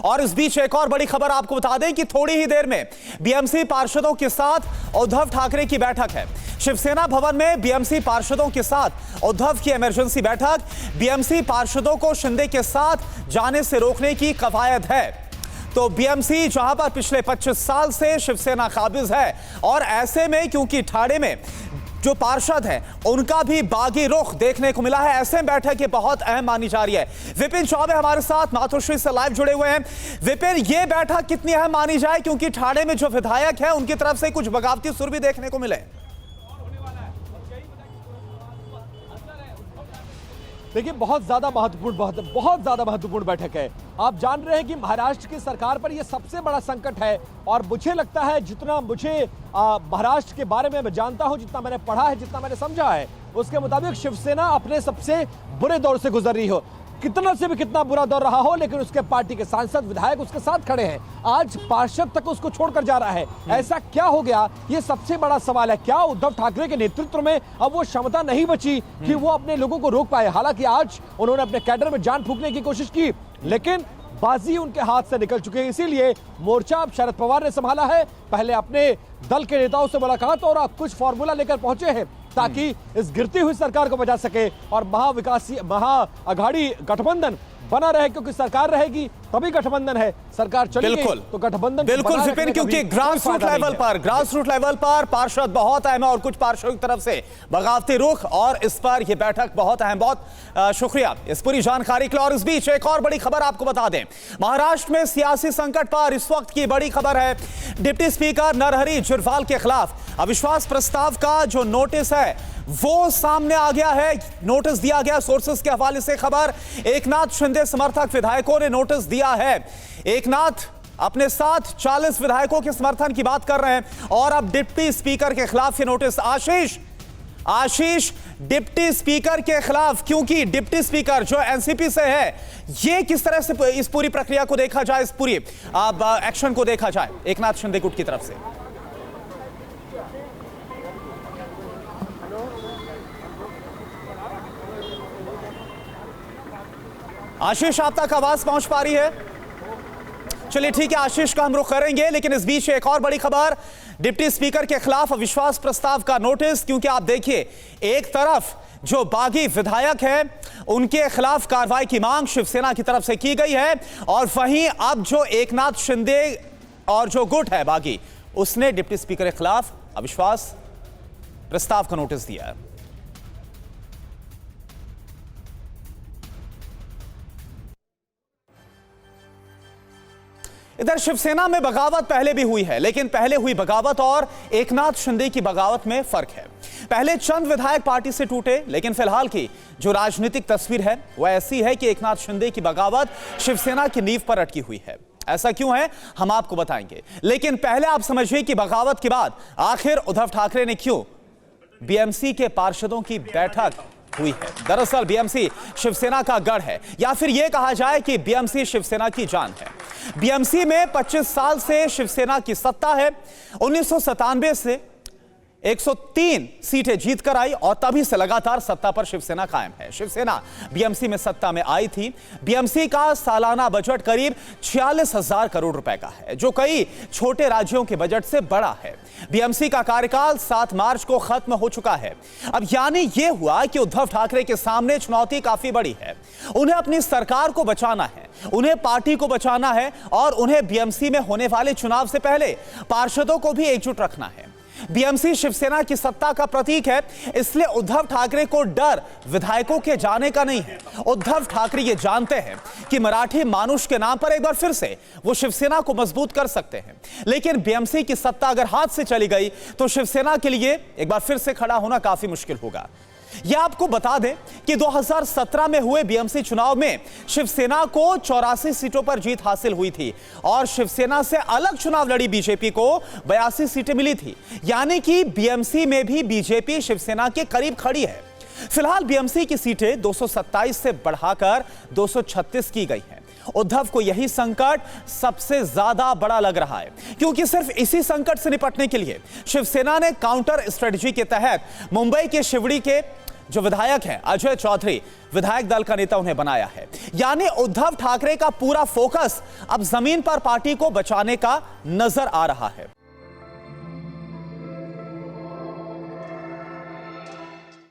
और इस बीच एक और बड़ी खबर आपको बता दें कि थोड़ी ही देर में बीएमसी पार्षदों के साथ उद्धव ठाकरे की बैठक है। शिवसेना भवन में बीएमसी पार्षदों के साथ उद्धव की इमरजेंसी बैठक। बीएमसी पार्षदों को शिंदे के साथ जाने से रोकने की कवायद है। तो बीएमसी जहां पर पिछले 25 साल से शिवसेना काबिज है और ऐसे में क्योंकि ठाणे में जो पार्षद हैं उनका भी बागी रुख देखने को मिला है, ऐसे में बैठक ये बहुत अहम मानी जा रही है। विपिन चौबे हमारे साथ मातोश्री से लाइव जुड़े हुए हैं। विपिन, ये बैठक कितनी अहम मानी जाए क्योंकि ठाणे में जो विधायक है उनकी तरफ से कुछ बगावती सुर भी देखने को मिले? देखिए, बहुत ज्यादा महत्वपूर्ण बैठक है। आप जान रहे हैं कि महाराष्ट्र की सरकार पर यह सबसे बड़ा संकट है और मुझे लगता है जितना मुझे महाराष्ट्र के बारे में मैं जानता हूं, जितना मैंने पढ़ा है, जितना मैंने समझा है, उसके मुताबिक शिवसेना अपने सबसे बुरे दौर से गुजर रही हो। कितना से भी कितना बुरा दौर रहा हो, लेकिन उसके पार्टी के सांसद विधायक उसके साथ खड़े हैं। आज पार्षद तक उसको छोड़कर जा रहा है। ऐसा क्या हो गया, ये सबसे बड़ा सवाल है। क्या उद्धव ठाकरे के नेतृत्व में अब वो क्षमता नहीं बची कि वो अपने लोगों को रोक पाए? हालांकि आज उन्होंने अपने कैडर में जान फूंकने की कोशिश की, लेकिन बाजी उनके हाथ से निकल चुके हैं। इसीलिए मोर्चा अब शरद पवार ने संभाला है। पहले अपने दल के नेताओं से मुलाकात और अब कुछ फॉर्मूला लेकर पहुंचे हैं ताकि इस गिरती हुई सरकार को बचा सके और महाअघाड़ी गठबंधन बना रहे, क्योंकि सरकार रहेगी तभी गठबंधन है। सरकार चलेगी तो गठबंधन बिल्कुल विपिन, क्योंकि ग्रास रूट लेवल पर पार्षद बहुत अहम है और कुछ पार्षदों की तरफ से बगावती रुख, और इस पर यह बैठक बहुत अहम। बहुत शुक्रिया इस पूरी जानकारी के लिए। और इस बीच एक और बड़ी खबर आपको बता दें, महाराष्ट्र में सियासी संकट पर इस वक्त की बड़ी खबर है। डिप्टी स्पीकर नरहरी झिरवाल के खिलाफ अविश्वास प्रस्ताव का जो नोटिस है वो सामने आ गया है। नोटिस दिया गया, सोर्सेस के हवाले से खबर, एकनाथ शिंदे समर्थक विधायकों ने नोटिस दिया है। एकनाथ अपने साथ 40 विधायकों के समर्थन की बात कर रहे हैं और अब डिप्टी स्पीकर के खिलाफ ये नोटिस। आशीष, डिप्टी स्पीकर के खिलाफ, क्योंकि डिप्टी स्पीकर जो एनसीपी से है, ये किस तरह से इस पूरी प्रक्रिया को देखा जाए, इस पूरी एक्शन को देखा जाए एकनाथ शिंदे गुट की तरफ से? आशीष, आप तक आवाज पहुंच पा रही है? चलिए ठीक है, आशीष का हम रुख करेंगे, लेकिन इस बीच एक और बड़ी खबर, डिप्टी स्पीकर के खिलाफ अविश्वास प्रस्ताव का नोटिस। क्योंकि आप देखिए, एक तरफ जो बागी विधायक हैं उनके खिलाफ कार्रवाई की मांग शिवसेना की तरफ से की गई है, और वहीं अब जो एकनाथ शिंदे और जो गुट है बागी, उसने डिप्टी स्पीकर के खिलाफ अविश्वास प्रस्ताव का नोटिस दिया है। इधर शिवसेना में बगावत पहले भी हुई है, लेकिन पहले हुई बगावत और एकनाथ शिंदे की बगावत में फर्क है। पहले चंद विधायक पार्टी से टूटे, लेकिन फिलहाल की जो राजनीतिक तस्वीर है वह ऐसी है कि एकनाथ शिंदे की बगावत शिवसेना की नींव पर अटकी हुई है। ऐसा क्यों है, हम आपको बताएंगे, लेकिन पहले आप समझिए कि बगावत के बाद आखिर उद्धव ठाकरे ने क्यों बीएमसी के पार्षदों की बैठक हुई है। दरअसल बीएमसी शिवसेना का गढ़ है, या फिर यह कहा जाए कि बीएमसी शिवसेना की जान है। बीएमसी में 25 साल से शिवसेना की सत्ता है। 1997 से 103 सीटें जीतकर आई और तभी से लगातार सत्ता पर शिवसेना कायम है। शिवसेना बीएमसी में सत्ता में आई थी। बीएमसी का सालाना बजट करीब 46,000 करोड़ रुपए का है, जो कई छोटे राज्यों के बजट से बड़ा है। बीएमसी का कार्यकाल 7 मार्च को खत्म हो चुका है। अब यानी यह हुआ कि उद्धव ठाकरे के सामने चुनौती काफी बड़ी है। उन्हें अपनी सरकार को बचाना है, उन्हें पार्टी को बचाना है, और उन्हें बीएमसी में होने वाले चुनाव से पहले पार्षदों को भी एकजुट रखना है। बीएमसी शिवसेना की सत्ता का प्रतीक है, इसलिए उद्धव ठाकरे को डर विधायकों के जाने का नहीं है। उद्धव ठाकरे ये जानते हैं कि मराठी मानुष के नाम पर एक बार फिर से वो शिवसेना को मजबूत कर सकते हैं, लेकिन बीएमसी की सत्ता अगर हाथ से चली गई तो शिवसेना के लिए एक बार फिर से खड़ा होना काफी मुश्किल होगा। यह आपको बता दें कि 2017 में हुए बीएमसी चुनाव में शिवसेना को 84 सीटों पर जीत हासिल हुई थी और शिवसेना से अलग चुनाव लड़ी बीजेपी को 82 सीटें मिली थी। यानी कि बीएमसी में भी बीजेपी शिवसेना के करीब खड़ी है। फिलहाल बीएमसी की सीटें 227 से बढ़ाकर 236 की गई हैं। उद्धव को यही संकट सबसे ज्यादा बड़ा लग रहा है, क्योंकि सिर्फ इसी संकट से निपटने के लिए शिवसेना ने काउंटर स्ट्रेटजी के तहत मुंबई के शिवड़ी के जो विधायक हैं अजय चौधरी, विधायक दल का नेता उन्हें बनाया है। यानी उद्धव ठाकरे का पूरा फोकस अब जमीन पर पार्टी को बचाने का नजर आ रहा है।